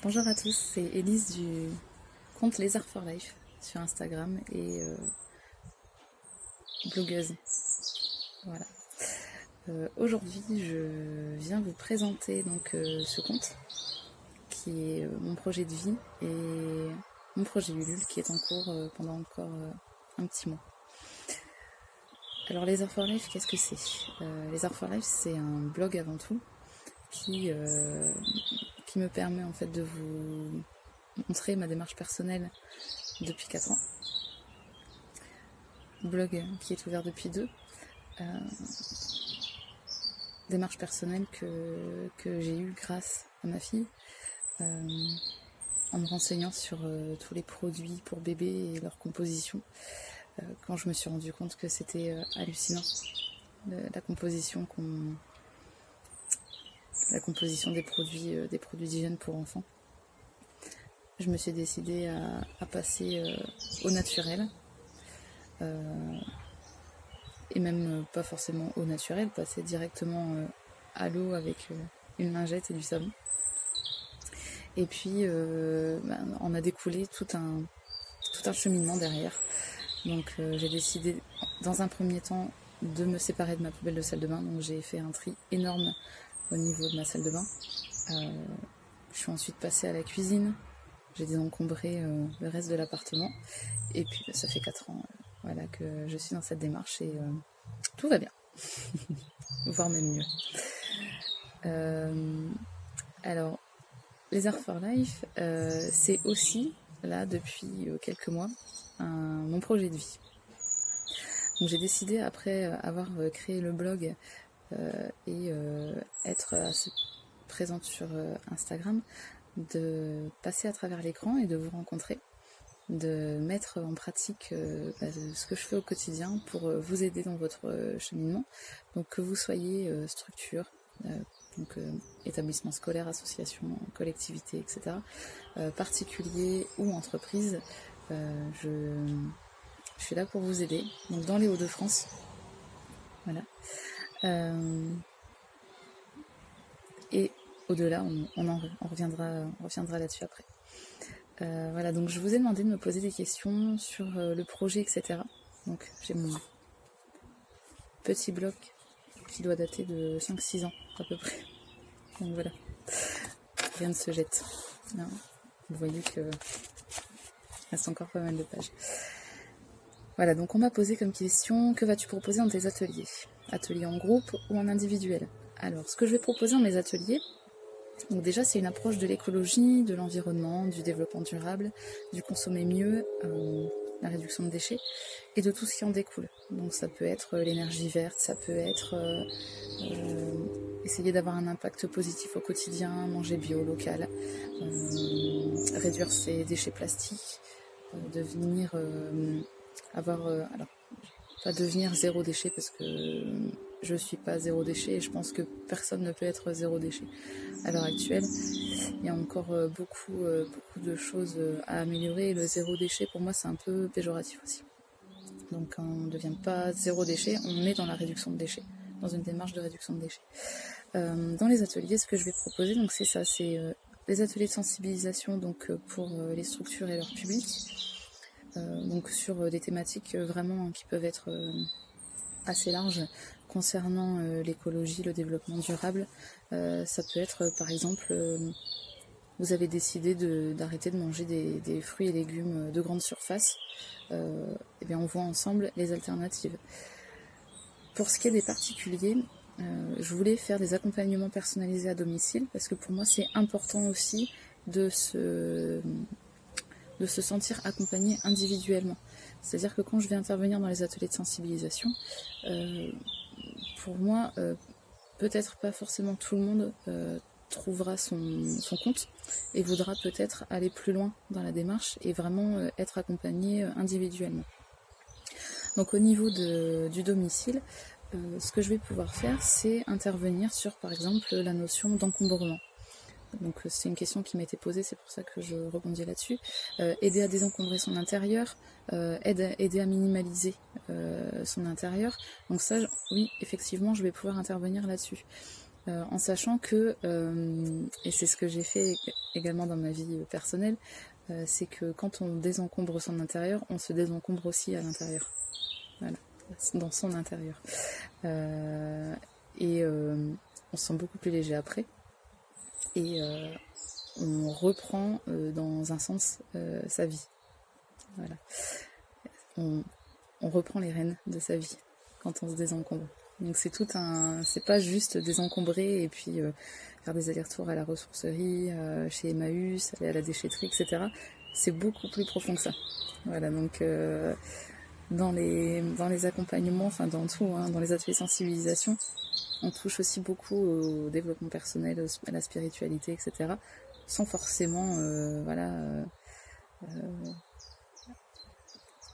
Bonjour à tous, c'est Élise du compte Les Arts for Life sur Instagram et blogueuse. Voilà. Aujourd'hui, je viens vous présenter donc ce compte qui est mon projet de vie et mon projet Ulule qui est en cours pendant encore un petit mois. Alors Les Arts for Life, qu'est-ce que c'est Les Arts for Life, c'est un blog avant tout qui me permet en fait de vous montrer ma démarche personnelle depuis 4 ans. Blog qui est ouvert depuis 2. Démarche personnelle que j'ai eue grâce à ma fille en me renseignant sur tous les produits pour bébé et leur composition quand je me suis rendu compte que c'était hallucinant la composition des produits d'hygiène pour enfants. Je me suis décidée à passer au naturel et même pas forcément au naturel, passer directement à l'eau avec une lingette et du savon. Et puis on a découlé tout un cheminement derrière. Donc j'ai décidé dans un premier temps de me séparer de ma poubelle de salle de bain. Donc j'ai fait un tri énorme au niveau de ma salle de bain. Je suis ensuite passée à la cuisine. J'ai désencombré le reste de l'appartement. Et puis ça fait 4 ans voilà, que je suis dans cette démarche et tout va bien. Voire même mieux. Alors, Les Arts for Life, c'est aussi, là, depuis quelques mois, mon projet de vie. Donc j'ai décidé, après avoir créé le blog et être assez présente sur Instagram, de passer à travers l'écran et de vous rencontrer, de mettre en pratique ce que je fais au quotidien pour vous aider dans votre cheminement. Donc que vous soyez structure, donc établissement scolaire, association, collectivité, etc., particulier ou entreprise, je suis là pour vous aider. Donc dans les Hauts-de-France, voilà. Et au-delà, on reviendra là-dessus après. Voilà, donc je vous ai demandé de me poser des questions sur le projet, etc. Donc j'ai mon petit bloc qui doit dater de 5-6 ans à peu près. Donc voilà, rien ne se jette. Non, vous voyez que reste encore pas mal de pages. Voilà, donc on m'a posé comme question, que vas-tu proposer dans tes ateliers? Ateliers en groupe ou en individuel? Alors, ce que je vais proposer dans mes ateliers, donc déjà c'est une approche de l'écologie, de l'environnement, du développement durable, du consommer mieux, la réduction de déchets et de tout ce qui en découle. Donc ça peut être l'énergie verte, ça peut être essayer d'avoir un impact positif au quotidien, manger bio, local, réduire ses déchets plastiques, devenir alors pas devenir zéro déchet parce que je suis pas zéro déchet et je pense que personne ne peut être zéro déchet à l'heure actuelle. Il y a encore beaucoup de choses à améliorer et le zéro déchet pour moi c'est un peu péjoratif aussi. Donc on ne devient pas zéro déchet, on est dans la réduction de déchets, dans une démarche de réduction de déchets. Dans les ateliers, ce que je vais proposer, donc c'est ça, c'est les ateliers de sensibilisation donc pour les structures et leur public. Donc sur des thématiques vraiment qui peuvent être assez larges concernant l'écologie, le développement durable. Ça peut être par exemple, vous avez décidé d'arrêter de manger des fruits et légumes de grande surface, et bien on voit ensemble les alternatives. Pour ce qui est des particuliers, je voulais faire des accompagnements personnalisés à domicile parce que pour moi c'est important aussi de se sentir accompagné individuellement. C'est-à-dire que quand je vais intervenir dans les ateliers de sensibilisation, pour moi, peut-être pas forcément tout le monde trouvera son compte et voudra peut-être aller plus loin dans la démarche et vraiment être accompagné individuellement. Donc au niveau du domicile, ce que je vais pouvoir faire, c'est intervenir sur par exemple la notion d'encombrement. Donc c'est une question qui m'a été posée, c'est pour ça que je rebondis là-dessus. Aider à désencombrer son intérieur, aider à minimaliser son intérieur. Donc ça, oui, effectivement, je vais pouvoir intervenir là-dessus. en sachant que, et c'est ce que j'ai fait également dans ma vie personnelle, c'est que quand on désencombre son intérieur, on se désencombre aussi à l'intérieur. Voilà, dans son intérieur. On se sent beaucoup plus léger après. Et on reprend dans un sens sa vie. Voilà. On reprend les rênes de sa vie quand on se désencombre. Donc c'est pas juste désencombrer et puis faire des allers-retours à la ressourcerie, chez Emmaüs, aller à la déchetterie, etc. C'est beaucoup plus profond que ça. Voilà, donc dans les accompagnements, enfin dans tout, hein, dans les ateliers sensibilisation, on touche aussi beaucoup au développement personnel, à la spiritualité, etc. Sans forcément,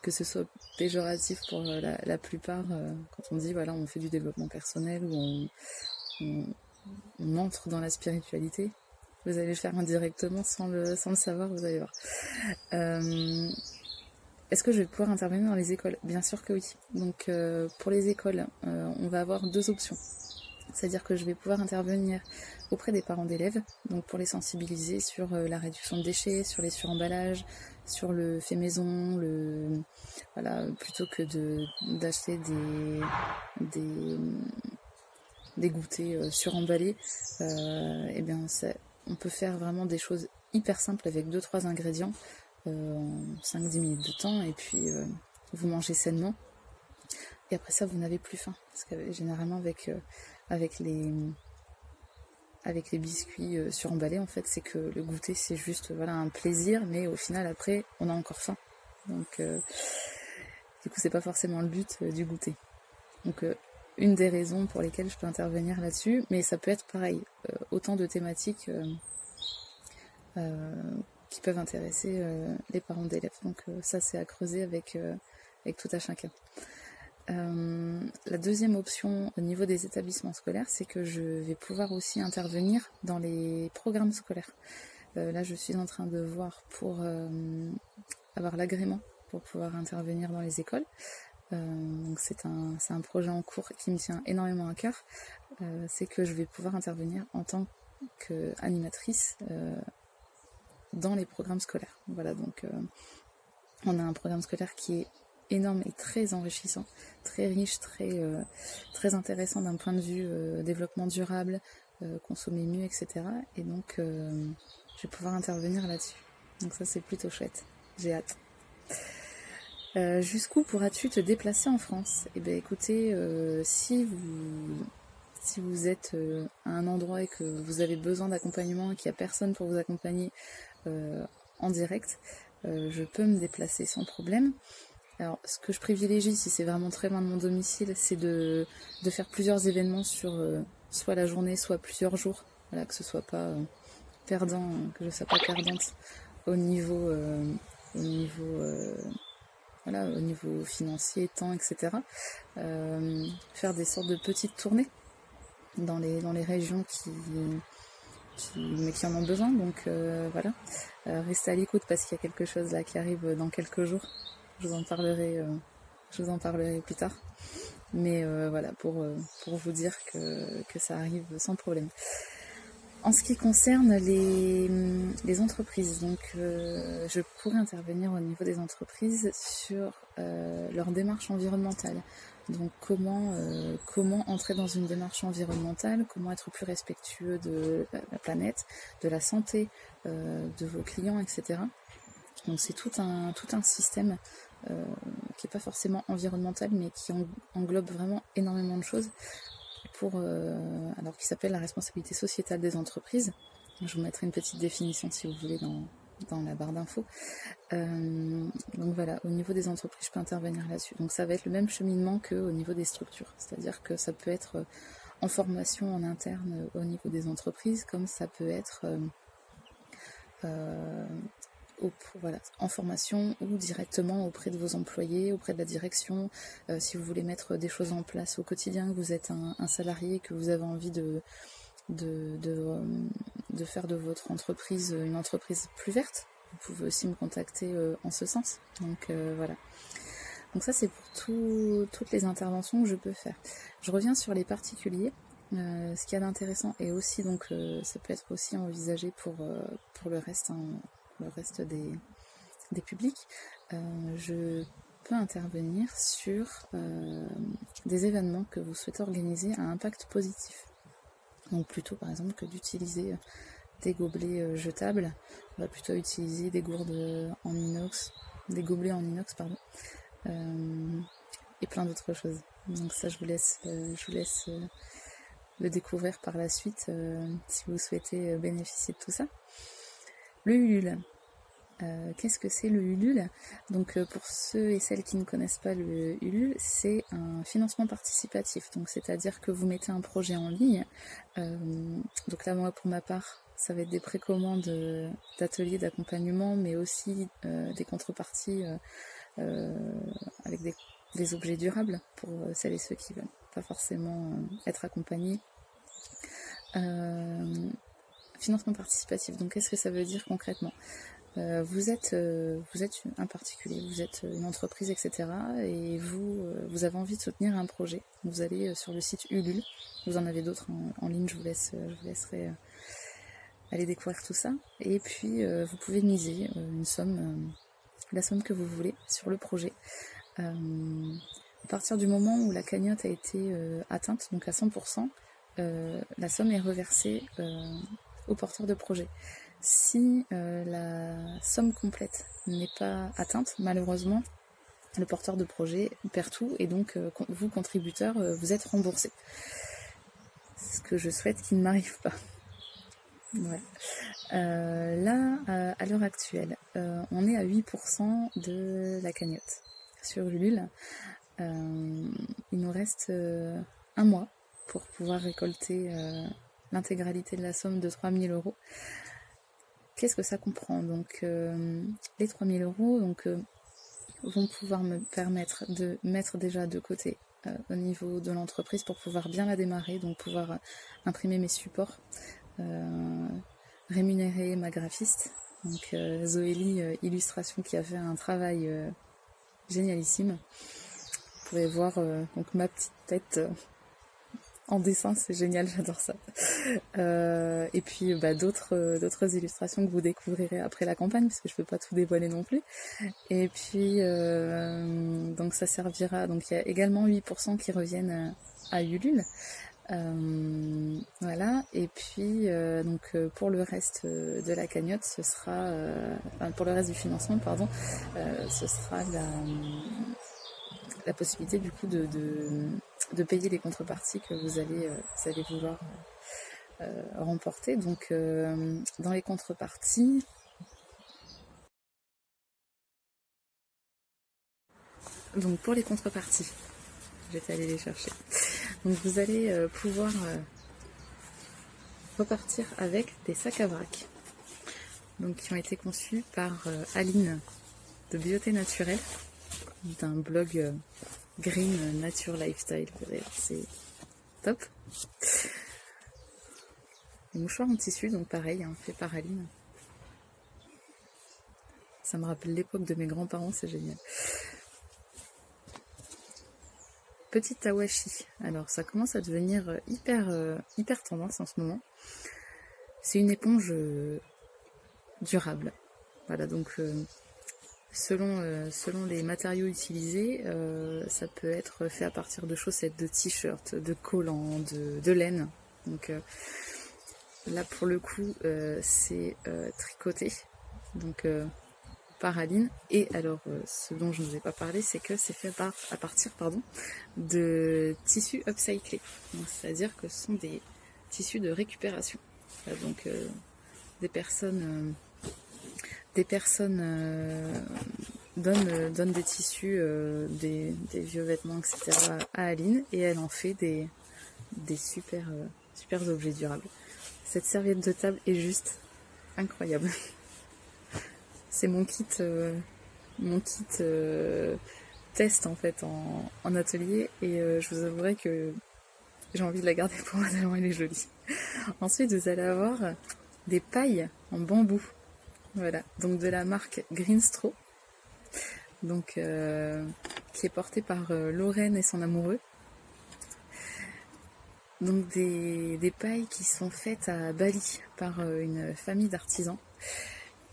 que ce soit péjoratif pour la plupart, quand on dit voilà, on fait du développement personnel ou on entre dans la spiritualité. Vous allez le faire indirectement sans le savoir, vous allez voir. Est-ce que je vais pouvoir intervenir dans les écoles? Bien sûr que oui. Donc pour les écoles, on va avoir 2 options. C'est-à-dire que je vais pouvoir intervenir auprès des parents d'élèves, donc pour les sensibiliser sur la réduction de déchets, sur les suremballages, sur le fait maison, voilà, plutôt que d'acheter des goûters suremballés, et bien on peut faire vraiment des choses hyper simples avec 2-3 ingrédients en 5-10 minutes de temps, et puis vous mangez sainement. Et après ça, vous n'avez plus faim. Parce que généralement, avec les biscuits suremballés, en fait, c'est que le goûter, c'est juste un plaisir, mais au final, après, on a encore faim. Donc, du coup, c'est pas forcément le but du goûter. Donc, une des raisons pour lesquelles je peux intervenir là-dessus, mais ça peut être pareil, autant de thématiques qui peuvent intéresser les parents d'élèves. Donc, ça, c'est à creuser avec tout à chacun. La deuxième option au niveau des établissements scolaires, c'est que je vais pouvoir aussi intervenir dans les programmes scolaires. Là, je suis en train de voir pour avoir l'agrément pour pouvoir intervenir dans les écoles. Donc c'est un projet en cours qui me tient énormément à cœur. C'est que je vais pouvoir intervenir en tant qu'animatrice dans les programmes scolaires. Voilà, donc on a un programme scolaire qui est énorme et très enrichissant, très riche, très intéressant d'un point de vue développement durable, consommer mieux, etc. Et donc, je vais pouvoir intervenir là-dessus. Donc ça, c'est plutôt chouette. J'ai hâte. Jusqu'où pourras-tu te déplacer en France? Eh bien, écoutez, si vous êtes à un endroit et que vous avez besoin d'accompagnement et qu'il n'y a personne pour vous accompagner en direct, je peux me déplacer sans problème. Alors, ce que je privilégie, si c'est vraiment très loin de mon domicile, c'est de faire plusieurs événements sur soit la journée, soit plusieurs jours. Voilà, que ce soit pas perdant, que je sois pas perdante au niveau financier, temps, etc. Faire des sortes de petites tournées dans les régions qui en ont besoin. Donc voilà, restez à l'écoute parce qu'il y a quelque chose là qui arrive dans quelques jours. Je vous en parlerai plus tard. Mais voilà, pour vous dire que ça arrive sans problème. En ce qui concerne les entreprises, donc je pourrais intervenir au niveau des entreprises sur leur démarche environnementale. Donc comment entrer dans une démarche environnementale, comment être plus respectueux de la planète, de la santé de vos clients, etc. Donc c'est tout un système qui n'est pas forcément environnemental, mais qui englobe vraiment énormément de choses, alors qui s'appelle la responsabilité sociétale des entreprises. Je vous mettrai une petite définition si vous voulez dans la barre d'infos. Donc voilà, au niveau des entreprises, je peux intervenir là-dessus. Donc ça va être le même cheminement qu'au niveau des structures, c'est-à-dire que ça peut être en formation en interne au niveau des entreprises, comme ça peut être en formation ou directement auprès de vos employés, auprès de la direction. Si vous voulez mettre des choses en place au quotidien, que vous êtes un salarié, que vous avez envie de faire de votre entreprise une entreprise plus verte, vous pouvez aussi me contacter en ce sens. Donc voilà. Donc ça, c'est pour toutes les interventions que je peux faire. Je reviens sur les particuliers. ce qu'il y a d'intéressant, et aussi donc ça peut être aussi envisagé pour le reste, hein, le reste des publics, je peux intervenir sur des événements que vous souhaitez organiser à impact positif. Donc plutôt par exemple que d'utiliser des gobelets jetables, on va plutôt utiliser des gourdes en inox, des gobelets en inox, pardon, et plein d'autres choses. Donc ça je vous laisse le découvrir par la suite si vous souhaitez bénéficier de tout ça. Le Ulule. Qu'est-ce que c'est le Ulule? Donc pour ceux et celles qui ne connaissent pas le Ulule, c'est un financement participatif. Donc c'est-à-dire que vous mettez un projet en ligne. Donc là moi pour ma part, ça va être des précommandes d'ateliers d'accompagnement, mais aussi des contreparties avec des objets durables pour celles et ceux qui veulent pas forcément être accompagnés. Financement participatif. Donc qu'est-ce que ça veut dire concrètement? Vous êtes un particulier, vous êtes une entreprise, etc. Et vous avez envie de soutenir un projet. Vous allez sur le site Ulule. Vous en avez d'autres en ligne, je vous laisserai aller découvrir tout ça. Et puis vous pouvez miser une somme, la somme que vous voulez sur le projet. À partir du moment où la cagnotte a été atteinte, donc à 100%, la somme est reversée au porteur de projet. Si la somme complète n'est pas atteinte, malheureusement, le porteur de projet perd tout et donc vous, contributeurs, vous êtes remboursé. C'est ce que je souhaite qu'il ne m'arrive pas. Ouais. Là, à l'heure actuelle, on est à 8% de la cagnotte sur Ulule. Il nous reste un mois pour pouvoir récolter l'intégralité de la somme de 3 000 €. Qu'est-ce que ça comprend? Donc les 3 000 € vont pouvoir me permettre de mettre déjà de côté au niveau de l'entreprise pour pouvoir bien la démarrer, donc pouvoir imprimer mes supports, rémunérer ma graphiste, donc Zoélie Illustration, qui a fait un travail génialissime. Vous pouvez voir donc ma petite tête en dessin, c'est génial, j'adore ça. Et puis d'autres illustrations que vous découvrirez après la campagne, parce que je peux pas tout dévoiler non plus. Et puis donc ça servira. Donc il y a également 8% qui reviennent à Ulule. Voilà. Et puis donc pour le reste de la cagnotte, ce sera pour le reste du financement, pardon, ce sera la possibilité du coup de payer les contreparties que vous allez vouloir remporter. Donc dans les contreparties, donc pour les contreparties, j'étais allée les chercher. Donc vous allez pouvoir repartir avec des sacs à vrac, donc qui ont été conçus par Aline de Beauté Naturelle, d'un blog Green Nature Lifestyle. C'est top. Les mouchoirs en tissu, donc pareil, hein, fait par Aline. Ça me rappelle l'époque de mes grands-parents, c'est génial. Petite tawashi. Alors ça commence à devenir hyper tendance en ce moment. C'est une éponge durable. Voilà, donc selon les matériaux utilisés, ça peut être fait à partir de chaussettes, de t-shirts, de collants, de laine. Donc là pour le coup c'est tricoté, donc par Aline. Et alors ce dont je ne vous ai pas parlé, c'est que c'est fait à partir de tissus upcyclés. C'est-à-dire que ce sont des tissus de récupération. Donc des personnes donnent des tissus, des vieux vêtements, etc. à Aline, et elle en fait des super objets durables. Cette serviette de table est juste incroyable. C'est mon kit test en fait en atelier, et je vous avouerai que j'ai envie de la garder pour moi tellement elle est jolie. Ensuite vous allez avoir des pailles en bambou. Voilà, donc de la marque Greenstro, donc qui est portée par Lorraine et son amoureux. Donc des pailles qui sont faites à Bali par une famille d'artisans.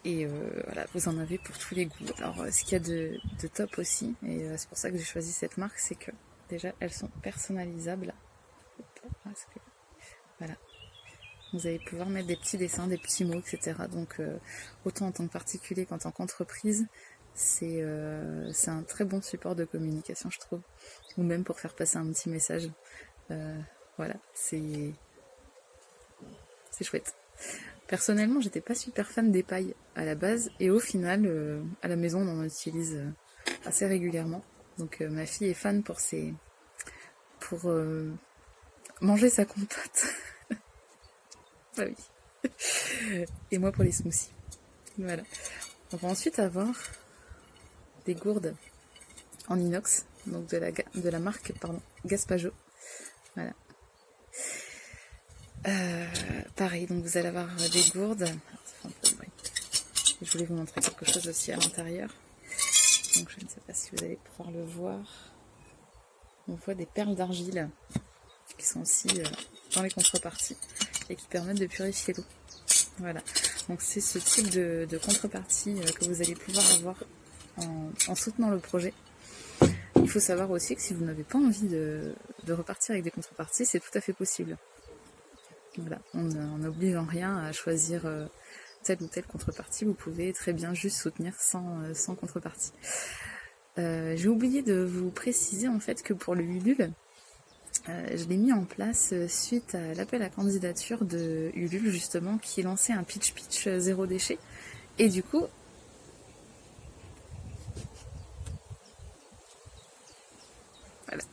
Et voilà, vous en avez pour tous les goûts. Alors ce qu'il y a de top aussi, et c'est pour ça que j'ai choisi cette marque, c'est que déjà elles sont personnalisables. Voilà. Vous allez pouvoir mettre des petits dessins, des petits mots, etc. Donc autant en tant que particulier qu'en tant qu'entreprise, c'est un très bon support de communication, je trouve. Ou même pour faire passer un petit message. Voilà, c'est chouette. Personnellement, j'étais pas super fan des pailles à la base, et au final, à la maison, on en utilise assez régulièrement. Donc ma fille est fan pour manger sa compote. Ah oui. Et moi pour les smoothies. Voilà. On va ensuite avoir des gourdes en inox, donc de la marque Gaspajo. Voilà. Pareil, donc vous allez avoir des gourdes. Alors, ça fait un peu de bruit. Je voulais vous montrer quelque chose aussi à l'intérieur. Donc je ne sais pas si vous allez pouvoir le voir. On voit des perles d'argile qui sont aussi dans les contreparties et qui permettent de purifier l'eau. Voilà. Donc c'est ce type de contrepartie que vous allez pouvoir avoir en soutenant le projet. Il faut savoir aussi que si vous n'avez pas envie de repartir avec des contreparties, c'est tout à fait possible. Voilà, on n'oblige en rien à choisir telle ou telle contrepartie. Vous pouvez très bien juste soutenir sans contrepartie. J'ai oublié de vous préciser en fait que pour le Ulule, je l'ai mis en place suite à l'appel à candidature de Ulule justement qui lançait un pitch zéro déchet. Et du coup, voilà.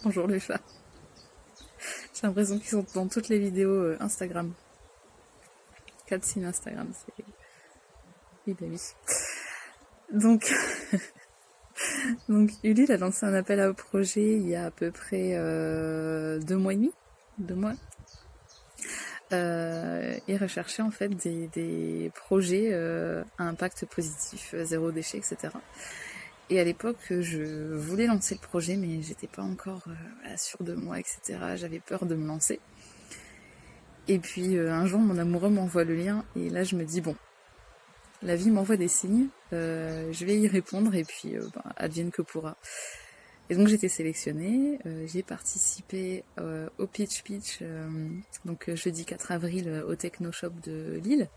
Bonjour les chats. J'ai l'impression qu'ils sont dans toutes les vidéos Instagram. Cutscene Instagram, c'est... Oui, bah oui. Donc Ulule a lancé un appel à projet il y a à peu près 2 mois et demi. 2 mois. Et recherchait en fait des projets à impact positif, zéro déchet, etc. Et à l'époque, je voulais lancer le projet, mais j'étais pas encore sûre de moi, etc. J'avais peur de me lancer. Et puis un jour, mon amoureux m'envoie le lien, et là je me dis bon, la vie m'envoie des signes, je vais y répondre, et puis advienne que pourra. Et donc j'ai été sélectionnée, j'ai participé au Pitch, donc jeudi 4 avril au Techno Shop de Lille.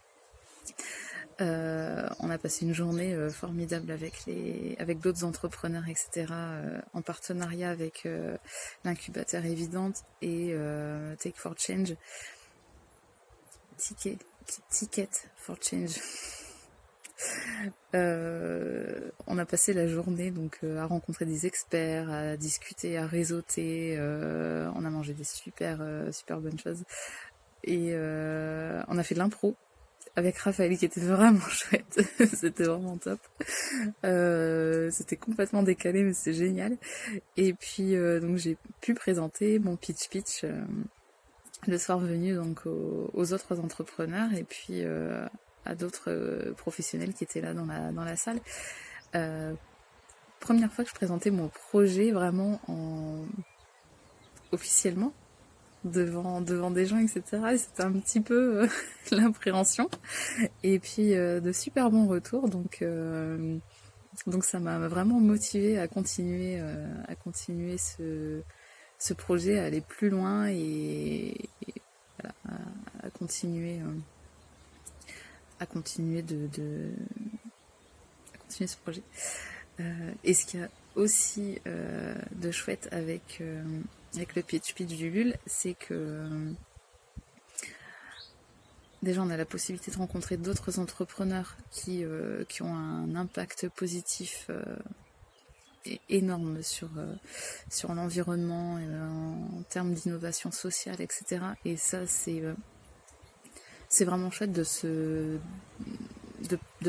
On a passé une journée formidable avec d'autres entrepreneurs, etc. En partenariat avec l'incubateur Évidente et Take for Change. Ticket for Change. On a passé la journée donc à rencontrer des experts, à discuter, à réseauter. On a mangé des super bonnes choses et on a fait de l'impro avec Raphaël qui était vraiment chouette. C'était vraiment top. C'était complètement décalé mais c'est génial. Et puis donc j'ai pu présenter mon pitch le soir venu donc aux autres entrepreneurs et puis à d'autres professionnels qui étaient là dans la salle. Première fois que je présentais mon projet vraiment officiellement devant des gens, etc. Et c'était un petit peu l'appréhension. Et puis de super bons retours, donc ça m'a vraiment motivée à continuer ce projet, à aller plus loin et voilà, à continuer ce projet. Et ce qu'il y a aussi de chouette avec le pitch du LUL, c'est que déjà on a la possibilité de rencontrer d'autres entrepreneurs qui ont un impact positif énorme sur l'environnement en termes d'innovation sociale, etc. Et ça c'est vraiment chouette de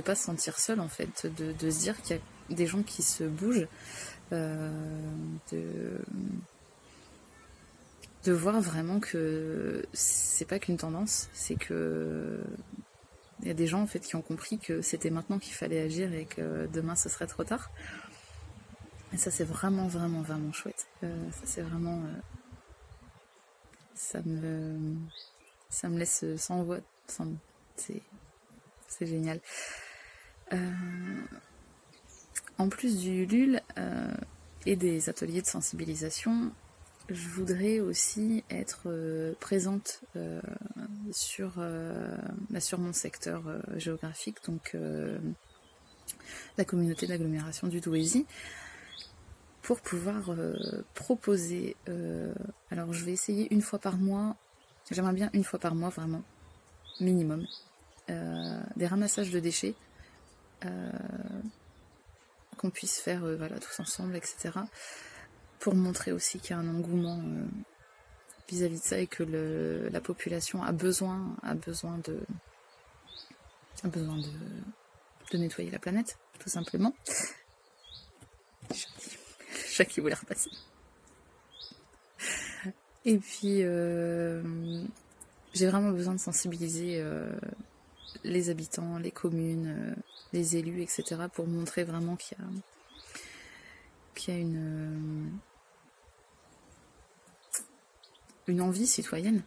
pas se sentir seul en fait, de se dire qu'il y a des gens qui se bougent, de voir vraiment que c'est pas qu'une tendance, c'est que il y a des gens en fait qui ont compris que c'était maintenant qu'il fallait agir et que demain ce serait trop tard. Et ça c'est vraiment chouette. Ça c'est vraiment ça me laisse sans voix. C'est génial. En plus du LUL et des ateliers de sensibilisation, je voudrais aussi être présente sur mon secteur géographique, donc la communauté d'agglomération du Douaisis, pour pouvoir proposer, alors je vais essayer une fois par mois, j'aimerais bien une fois par mois vraiment, minimum, des ramassages de déchets qu'on puisse faire tous ensemble, etc. Pour montrer aussi qu'il y a un engouement vis-à-vis de ça et que la population a besoin de nettoyer la planète, tout simplement. Chat qui voulait repasser. Et puis, j'ai vraiment besoin de sensibiliser les habitants, les communes, les élus, etc. pour montrer vraiment qu'il y a une envie citoyenne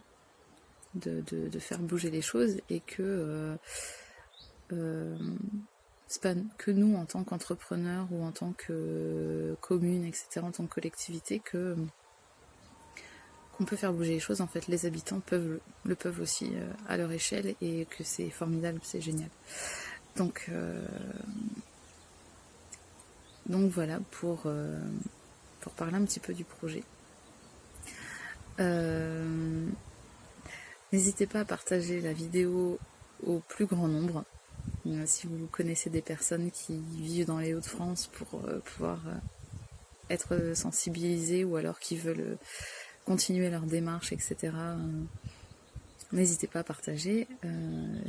de faire bouger les choses et que c'est pas que nous en tant qu'entrepreneurs ou en tant que commune, etc., en tant que collectivité, qu'on peut faire bouger les choses. En fait, les habitants le peuvent aussi à leur échelle et que c'est formidable, c'est génial. Donc voilà pour parler un petit peu du projet. N'hésitez pas à partager la vidéo au plus grand nombre. Si vous connaissez des personnes qui vivent dans les Hauts-de-France pour pouvoir être sensibilisées ou alors qui veulent continuer leur démarche, etc., n'hésitez pas à partager.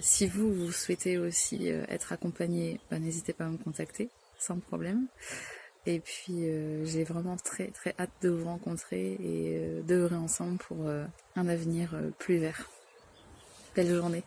Si vous souhaitez aussi être accompagné, n'hésitez pas à me contacter, sans problème. Et puis j'ai vraiment très très hâte de vous rencontrer et d'œuvrer ensemble pour un avenir plus vert. Belle journée.